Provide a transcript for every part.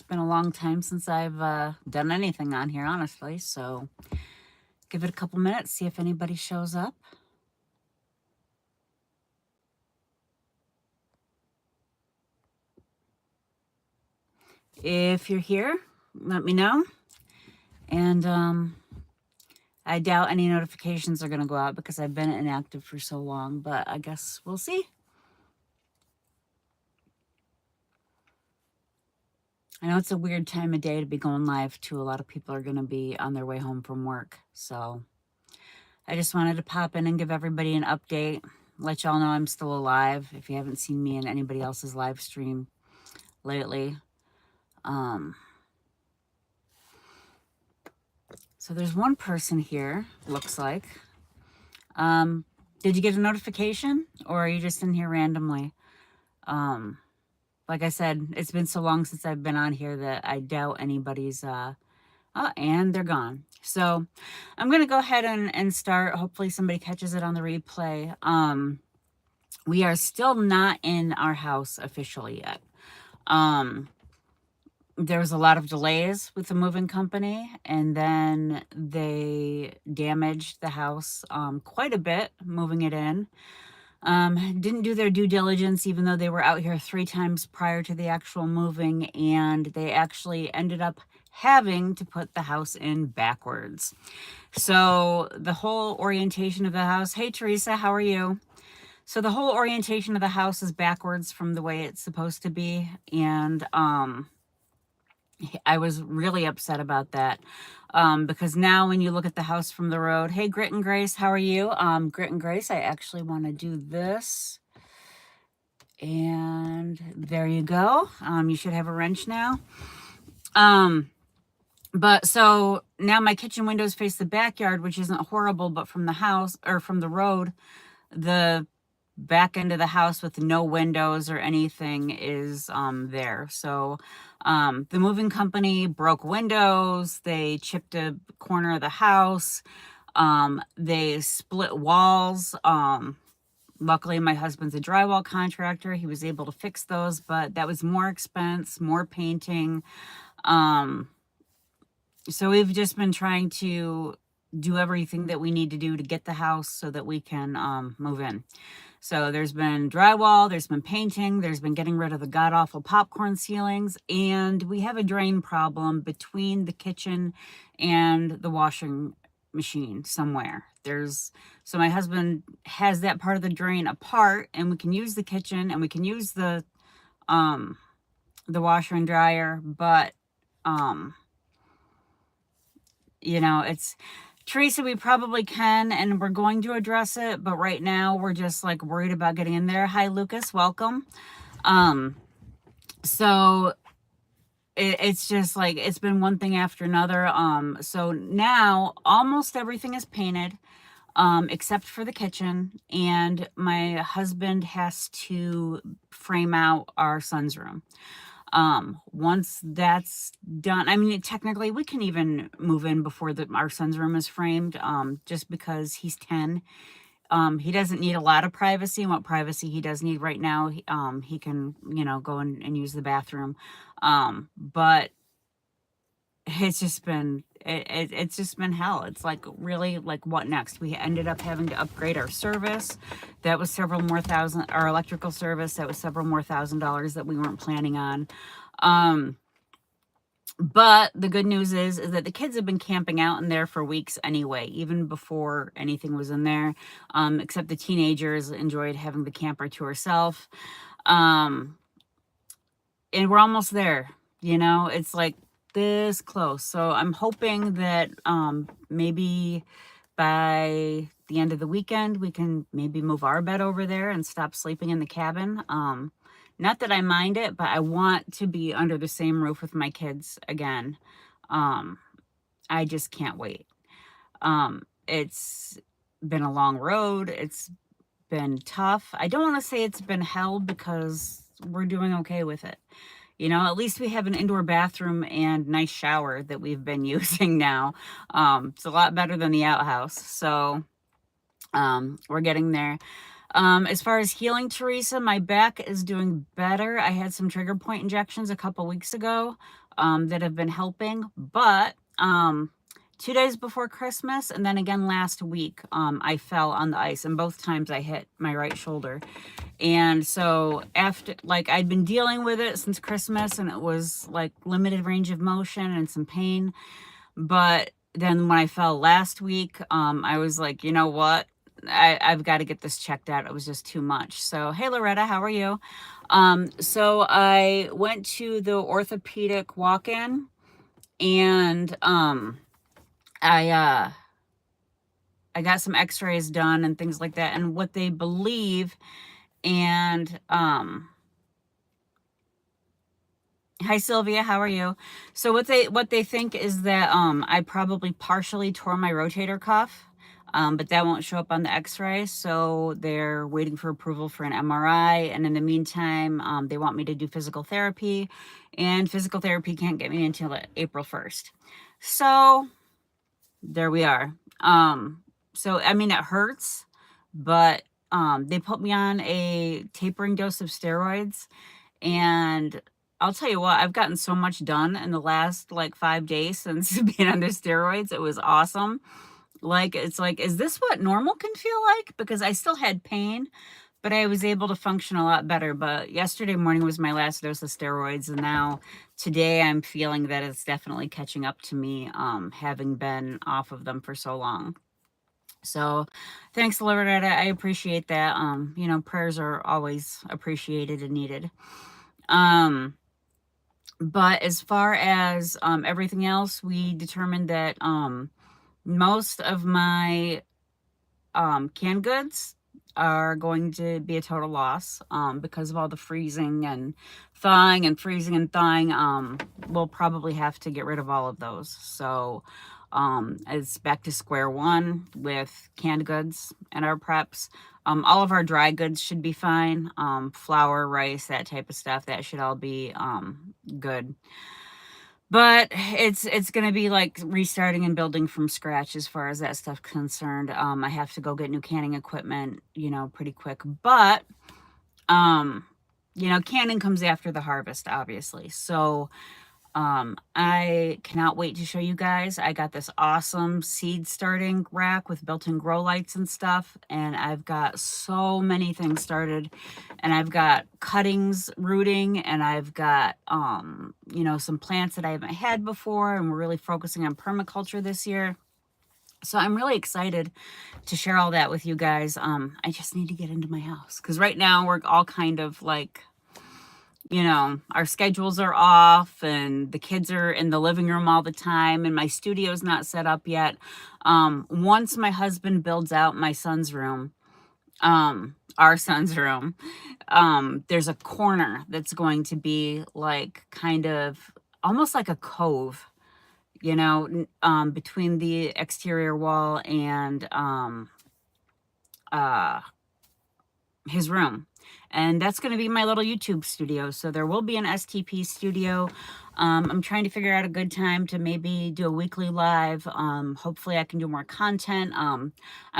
been a long time since I've done anything on here, honestly. So give it a couple minutes, see if anybody shows up. If you're here, let me know. And I doubt any notifications are going to go out because I've been inactive for so long, but I guess we'll see. I know it's a weird time of day to be going live too. A lot of people are going to be on their way home from work. So I just wanted to pop in and give everybody an update, let y'all know I'm still alive if you haven't seen me in anybody else's live stream lately. So there's one person here, looks like. Did you get a notification or are you just in here randomly? Like I said, it's been so long since I've been on here that I doubt anybody's, and they're gone. So I'm going to go ahead and start. Hopefully somebody catches it on the replay. We are still not in our house officially yet. There was a lot of delays with the moving company, and then they damaged the house quite a bit moving it in. Didn't do their due diligence, even though they were out here 3 times prior to the actual moving, and they actually ended up having to put the house in backwards. So the whole orientation of the house, hey Teresa, how are you? So the whole orientation of the house is backwards from the way it's supposed to be, and I was really upset about that. Because now when you look at the house from the road, hey, Grit and Grace, how are you? Grit and Grace, I actually want to do this. And there you go. You should have a wrench now. But so now my kitchen windows face the backyard, which isn't horrible, but from the house or from the road, the back end of the house with no windows or anything is there. So the moving company broke windows, they chipped a corner of the house, they split walls. Luckily my husband's a drywall contractor, he was able to fix those, but that was more expense, more painting. So we've just been trying to do everything that we need to do to get the house so that we can move in. So there's been drywall, there's been painting, there's been getting rid of the god-awful popcorn ceilings, and we have a drain problem between the kitchen and the washing machine somewhere. So my husband has that part of the drain apart, and we can use the kitchen and we can use the washer and dryer, but you know, it's Teresa, we probably can, and we're going to address it, but right now we're just like worried about getting in there. Hi, Lucas, welcome. So it's just like, it's been one thing after another. So now almost everything is painted, except for the kitchen, and my husband has to frame out our son's room. Once that's done, I mean, technically we can even move in before our son's room is framed, just because he's 10. He doesn't need a lot of privacy, and what privacy he does need right now, he can, go and use the bathroom. But it's just been, it's just been hell. It's like, really, like, what next? We ended up having to upgrade our service. That was several more thousand, our electrical service, that was several more $1,000s that we weren't planning on. But the good news is that the kids have been camping out in there for weeks anyway, even before anything was in there, except the teenagers enjoyed having the camper to herself. And we're almost there, it's like this close. So I'm hoping that maybe by the end of the weekend, we can maybe move our bed over there and stop sleeping in the cabin. Not that I mind it, but I want to be under the same roof with my kids again. I just can't wait. It's been a long road. It's been tough. I don't want to say it's been hell because we're doing okay with it. At least we have an indoor bathroom and nice shower that we've been using now. It's a lot better than the outhouse. So we're getting there. As far as healing, Teresa, my back is doing better. I had some trigger point injections a couple weeks ago that have been helping, but 2 days before Christmas and then again last week, I fell on the ice, and both times I hit my right shoulder. And so after, like, I'd been dealing with it since Christmas, and it was like limited range of motion and some pain. But then when I fell last week, I was like, you know what? I've got to get this checked out. It was just too much. So, hey, Loretta, how are you? So I went to the orthopedic walk-in, and I got some x-rays done and things like that. And what they believe, and hi Sylvia, how are you? So what they think is that I probably partially tore my rotator cuff, but that won't show up on the x-ray. So they're waiting for approval for an MRI. And in the meantime, they want me to do physical therapy, and physical therapy can't get me until April 1st. So there we are. So I mean, it hurts, but they put me on a tapering dose of steroids, and I'll tell you what, I've gotten so much done in the last like 5 days since being under steroids. It was awesome. Like, it's like, is this what normal can feel like? Because I still had pain, but I was able to function a lot better. But yesterday morning was my last dose of steroids, and now today I'm feeling that it's definitely catching up to me, having been off of them for so long. So thanks, Loretta. I appreciate that. Prayers are always appreciated and needed. But as far as everything else, we determined that most of my canned goods are going to be a total loss because of all the freezing and thawing and freezing and thawing. We'll probably have to get rid of all of those. So it's back to square one with canned goods and our preps. All of our dry goods should be fine. Flour, rice, that type of stuff, that should all be good. But it's going to be like restarting and building from scratch as far as that stuff concerned. I have to go get new canning equipment, pretty quick. But, canning comes after the harvest, obviously. So I cannot wait to show you guys. I got this awesome seed starting rack with built-in grow lights and stuff, and I've got so many things started, and I've got cuttings rooting, and I've got some plants that I haven't had before, and we're really focusing on permaculture this year. So I'm really excited to share all that with you guys. I just need to get into my house, because right now we're all kind of like, our schedules are off, and the kids are in the living room all the time, and my studio's not set up yet. Once my husband builds out my son's room, our son's room, there's a corner that's going to be like kind of almost like a cove, between the exterior wall and his room. And that's going to be my little YouTube studio. So there will be an STP studio. I'm trying to figure out a good time to maybe do a weekly live. Hopefully I can do more content. I'm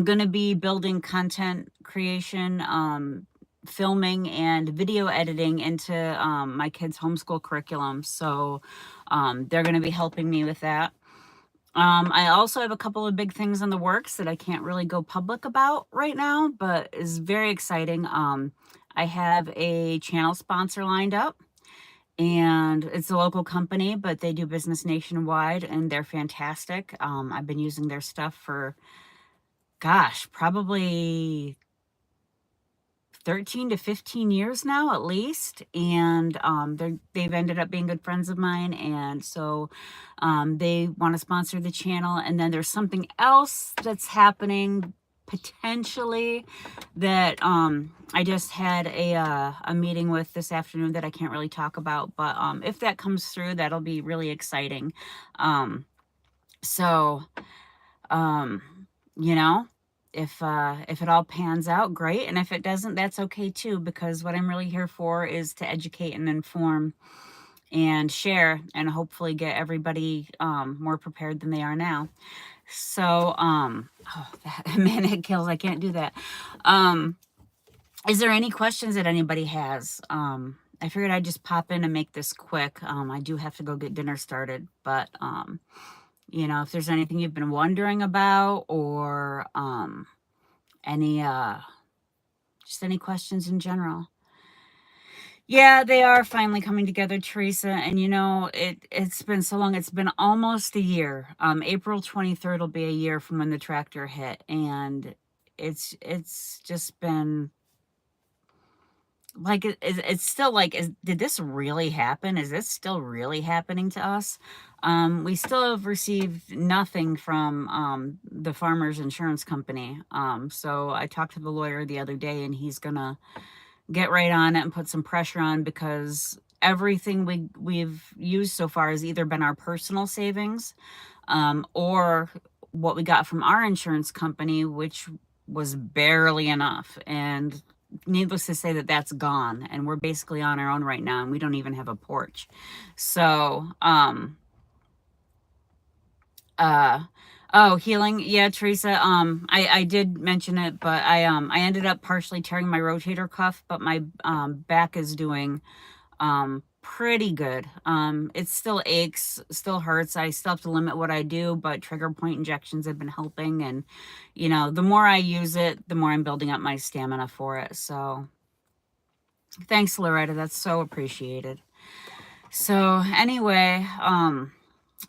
going to be building content creation, filming, and video editing into my kids' homeschool curriculum. So they're going to be helping me with that. I also have a couple of big things in the works that I can't really go public about right now, but is very exciting. I have a channel sponsor lined up, and it's a local company, but they do business nationwide, and they're fantastic. I've been using their stuff for, probably 13 to 15 years now at least, and they've ended up being good friends of mine, and so they want to sponsor the channel. And then there's something else that's happening potentially that I just had a meeting with this afternoon that I can't really talk about, but if that comes through, that'll be really exciting. So if it all pans out, great. And if it doesn't, that's okay too, because what I'm really here for is to educate and inform and share, and hopefully get everybody more prepared than they are now. So that man, it kills. I can't do that. Is there any questions that anybody has? I figured I'd just pop in and make this quick. I do have to go get dinner started, but if there's anything you've been wondering about, or any just any questions in general. Yeah, they are finally coming together, Teresa. And it's been so long. It's been almost a year. April 23rd will be a year from when the tractor hit, and it's just been like it's still like, did this really happen? Is this still really happening to us? We still have received nothing from the farmers insurance company. So I talked to the lawyer the other day, and he's gonna get right on it and put some pressure on, because everything we've used so far has either been our personal savings, or what we got from our insurance company, which was barely enough. And needless to say, that's gone, and we're basically on our own right now, and we don't even have a porch. So oh, healing. Yeah, Teresa. I did mention it, but I ended up partially tearing my rotator cuff, but my back is doing pretty good. It still aches, still hurts. I still have to limit what I do, but trigger point injections have been helping. And the more I use it, the more I'm building up my stamina for it. So thanks, Loretta. That's so appreciated. So anyway,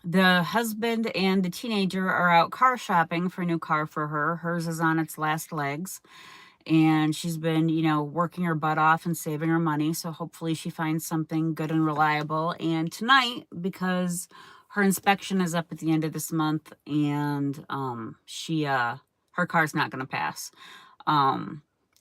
the husband and the teenager are out car shopping for a new car for her. Hers is on its last legs, and she's been, working her butt off and saving her money. So hopefully she finds something good and reliable. And tonight, because her inspection is up at the end of this month, and her car's not going to pass.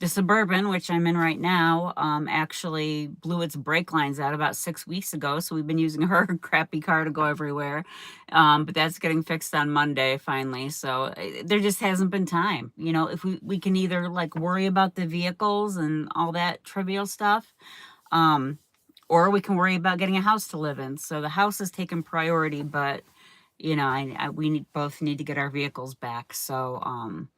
The Suburban, which I'm in right now, actually blew its brake lines out about 6 weeks ago. So we've been using her crappy car to go everywhere. But that's getting fixed on Monday finally. So there just hasn't been time. If we can either like worry about the vehicles and all that trivial stuff, or we can worry about getting a house to live in. So the house is taking priority, but we both need to get our vehicles back. So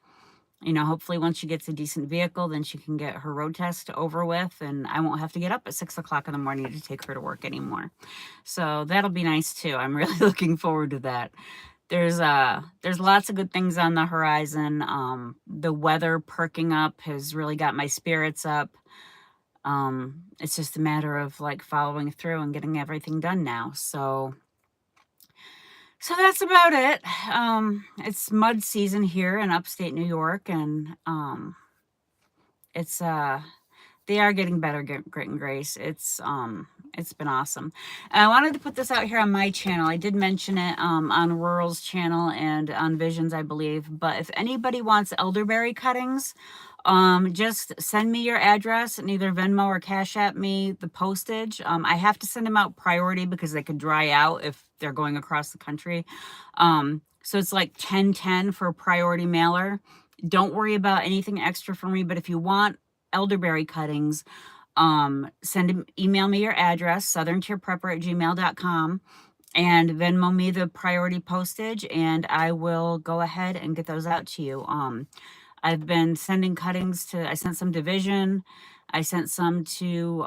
hopefully once she gets a decent vehicle, then she can get her road test over with, and I won't have to get up at 6 o'clock in the morning to take her to work anymore. So that'll be nice too. I'm really looking forward to that. There's lots of good things on the horizon. The weather perking up has really got my spirits up. It's just a matter of like following through and getting everything done now. So that's about it. It's mud season here in upstate New York, and it's they are getting better, Grit and Grace. It's been awesome. And I wanted to put this out here on my channel. I did mention it on Rural's channel and on Visions, I believe. But if anybody wants elderberry cuttings, just send me your address and either Venmo or Cash App me the postage. I have to send them out priority because they could dry out if they're going across the country. So it's like 10/10 for a priority mailer. Don't worry about anything extra for me, but if you want elderberry cuttings, email me your address, southerntierprepper@gmail.com, and Venmo me the priority postage, and I will go ahead and get those out to you. I've been sending cuttings I sent some to Vision. I sent some to,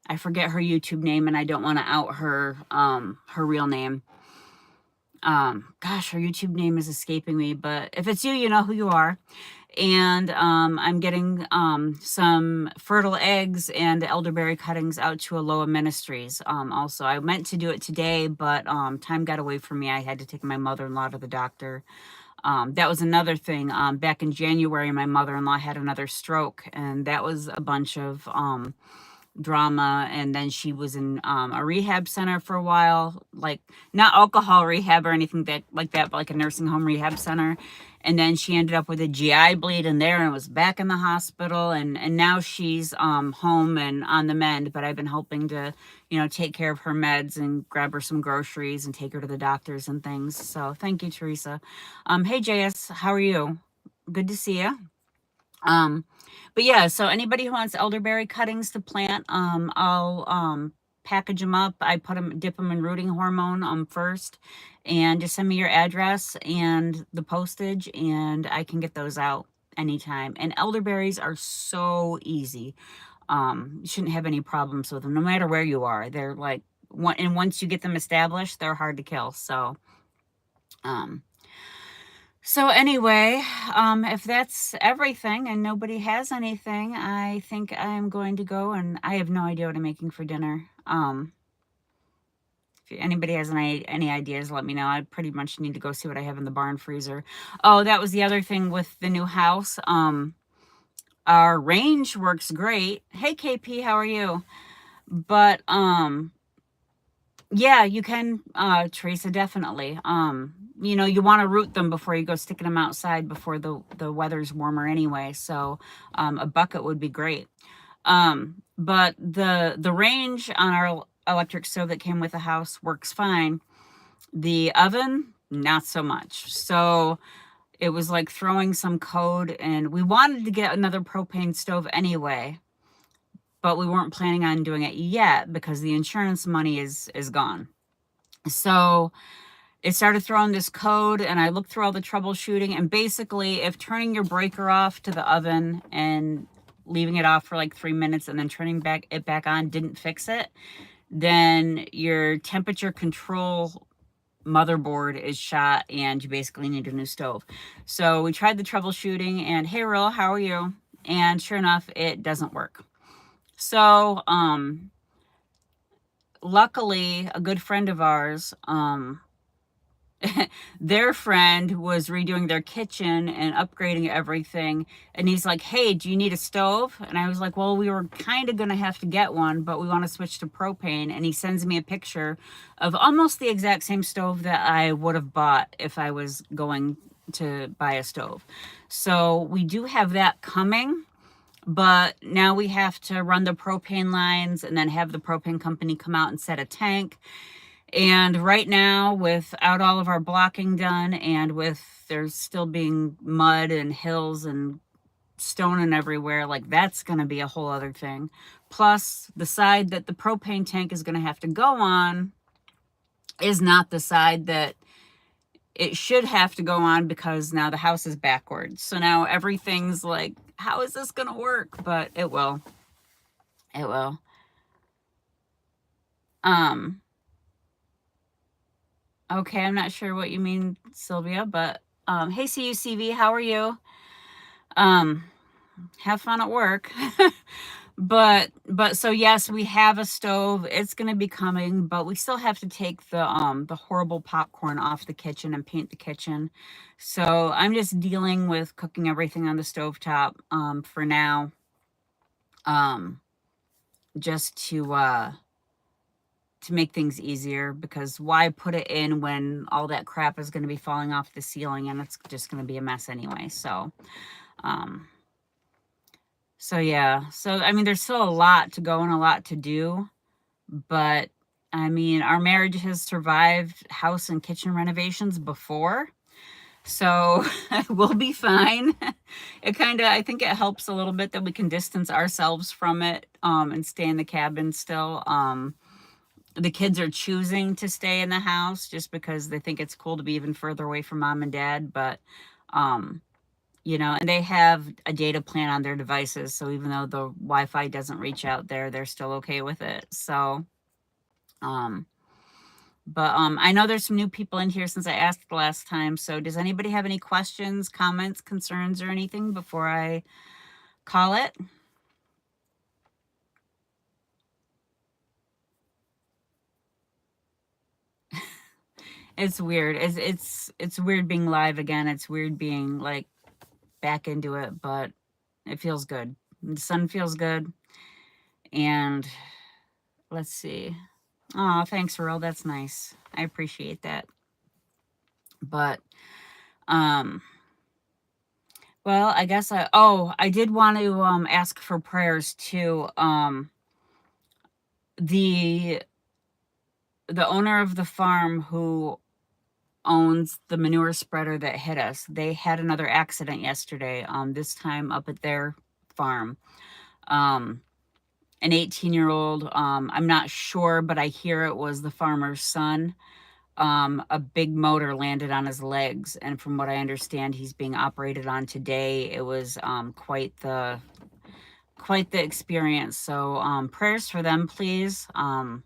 I forget her YouTube name, and I don't want to out her real name. Gosh, her YouTube name is escaping me, but if it's you, you know who you are. And I'm getting some fertile eggs and elderberry cuttings out to Aloha Ministries. Also, I meant to do it today, but time got away from me. I had to take my mother-in-law to the doctor. That was another thing. Back in January, my mother-in-law had another stroke, and that was a bunch of drama. And then she was in a rehab center for a while, like not alcohol rehab or anything like that, but like a nursing home rehab center. And then she ended up with a GI bleed in there and was back in the hospital. And now she's home and on the mend. But I've been helping to, take care of her meds and grab her some groceries and take her to the doctors and things. So thank you, Teresa. Hey, JS, how are you? Good to see you. But yeah, so anybody who wants elderberry cuttings to plant, I'll package them up. I dip them in rooting hormone first, and just send me your address and the postage, and I can get those out anytime. And elderberries are so easy. You shouldn't have any problems with them, no matter where you are. They're like, and once you get them established, they're hard to kill. Um, so anyway, if that's everything and nobody has anything, I think I'm going to go, and I have no idea what I'm making for dinner. If anybody has any ideas, let me know. I pretty much need to go see what I have in the barn freezer. Oh, that was the other thing with the new house. Our range works great. Hey KP, how are you? But yeah, you can, Teresa, definitely. You know, you want to root them before you go sticking them outside before the weather's warmer anyway. So a bucket would be great. But the range on our electric stove that came with the house works fine. The oven, not so much. So it was like throwing some code, and we wanted to get another propane stove anyway, but we weren't planning on doing it yet because the insurance money is gone. So it started throwing this code, and I looked through all the troubleshooting, and basically if turning your breaker off to the oven and leaving it off for like 3 minutes and then turning it back on didn't fix it, then your temperature control motherboard is shot and you basically need a new stove. So we tried the troubleshooting, and hey Earl, how are you? And sure enough, it doesn't work. So luckily a good friend of ours, their friend was redoing their kitchen and upgrading everything, and he's like, hey, do you need a stove? And I was like, well, we were kind of gonna have to get one, but we want to switch to propane. And he sends me a picture of almost the exact same stove that I would have bought if I was going to buy a stove. So we do have that coming, but now we have to run the propane lines and then have the propane company come out and set a tank. And right now, without all of our blocking done, and with there's still being mud and hills and stone and everywhere, like that's going to be a whole other thing. Plus, the side that the propane tank is going to have to go on is not the side that it should have to go on, because now the house is backwards. So now everything's like, how is this going to work? But it will. It will. Okay, I'm not sure what you mean, Sylvia, but hey CUCV, how are you? Have fun at work. but so yes, we have a stove. It's gonna be coming, but we still have to take the horrible popcorn off the kitchen and paint the kitchen. So I'm just dealing with cooking everything on the stovetop for now. Just to make things easier, because why put it in when all that crap is going to be falling off the ceiling and it's just going to be a mess anyway. So yeah, so I mean there's still a lot to go and a lot to do, but I mean our marriage has survived house and kitchen renovations before, so we'll be fine. I think it helps a little bit that we can distance ourselves from it and stay in the cabin still. The kids are choosing to stay in the house just because they think it's cool to be even further away from mom and dad. But, you know, and they have a data plan on their devices. So even though the Wi-Fi doesn't reach out there, they're still okay with it. So, but I know there's some new people in here since I asked the last time. So does anybody have any questions, comments, concerns, or anything before I call it? It's weird. It's weird being live again. It's weird being like back into it, but it feels good. The sun feels good. And let's see. Oh, thanks, Earl. That's nice. I appreciate that. But well, I guess I did want to ask for prayers too. The owner of the farm who owns the manure spreader that hit us, they had another accident yesterday, this time up at their farm. An 18-year-old, I'm not sure, but I hear it was the farmer's son. a big motor landed on his legs, and from what I understand, he's being operated on today. It was quite the experience. So prayers for them, please. I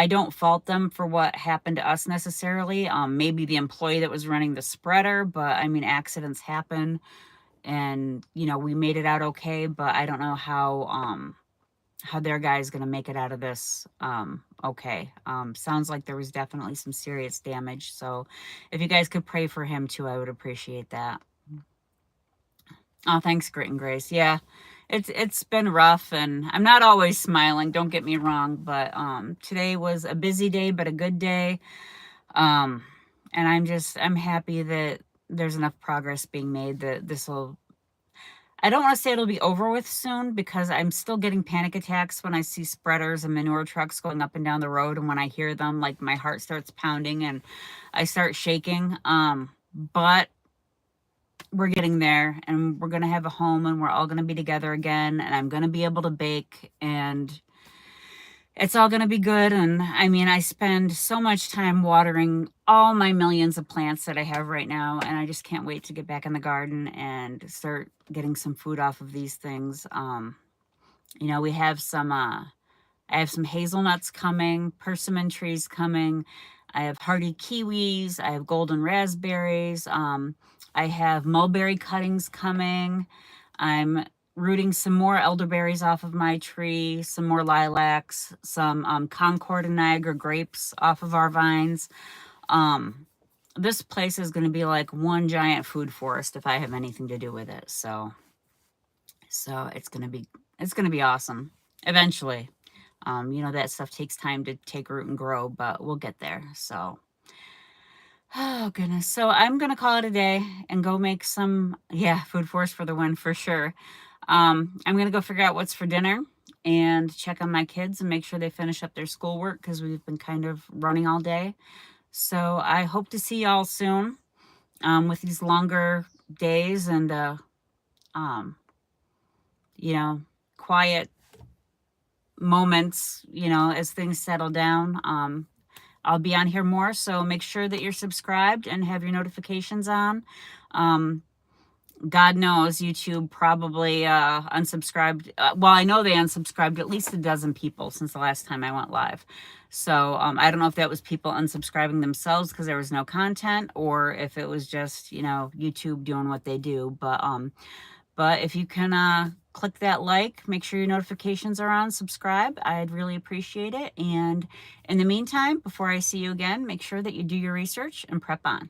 don't fault them for what happened to us necessarily. Maybe the employee that was running the spreader, but I mean, accidents happen, and we made it out okay. But I don't know how their guy is going to make it out of this okay. Sounds like there was definitely some serious damage. So if you guys could pray for him too, I would appreciate that. Oh, thanks, Grit and Grace. Yeah, it's been rough, and I'm not always smiling, don't get me wrong, but today was a busy day, but a good day. And I'm happy that there's enough progress being made that I don't want to say it'll be over with soon, because I'm still getting panic attacks when I see spreaders and manure trucks going up and down the road, and when I hear them, like, my heart starts pounding and I start shaking. But we're getting there, and we're going to have a home, and we're all going to be together again, and I'm going to be able to bake, and it's all going to be good. And I mean, I spend so much time watering all my millions of plants that I have right now, and I just can't wait to get back in the garden and start getting some food off of these things. We have I have some hazelnuts coming, persimmon trees coming. I have hardy kiwis. I have golden raspberries. I have mulberry cuttings coming. I'm rooting some more elderberries off of my tree, some more lilacs, some Concord and Niagara grapes off of our vines. This place is going to be like one giant food forest if I have anything to do with it. So it's going to be awesome eventually. That stuff takes time to take root and grow, but we'll get there. So, oh goodness. So I'm going to call it a day and go make some, food forest for the win for sure. I'm going to go figure out what's for dinner and check on my kids and make sure they finish up their schoolwork, because we've been kind of running all day. So I hope to see y'all soon with these longer days and, quiet moments, as things settle down. I'll be on here more, so make sure that you're subscribed and have your notifications on. God knows YouTube probably unsubscribed. Well, I know they unsubscribed at least a dozen people since the last time I went live. So I don't know if that was people unsubscribing themselves because there was no content, or if it was just, YouTube doing what they do. But if you can click that like, make sure your notifications are on, subscribe, I'd really appreciate it. And in the meantime, before I see you again, make sure that you do your research and prep on.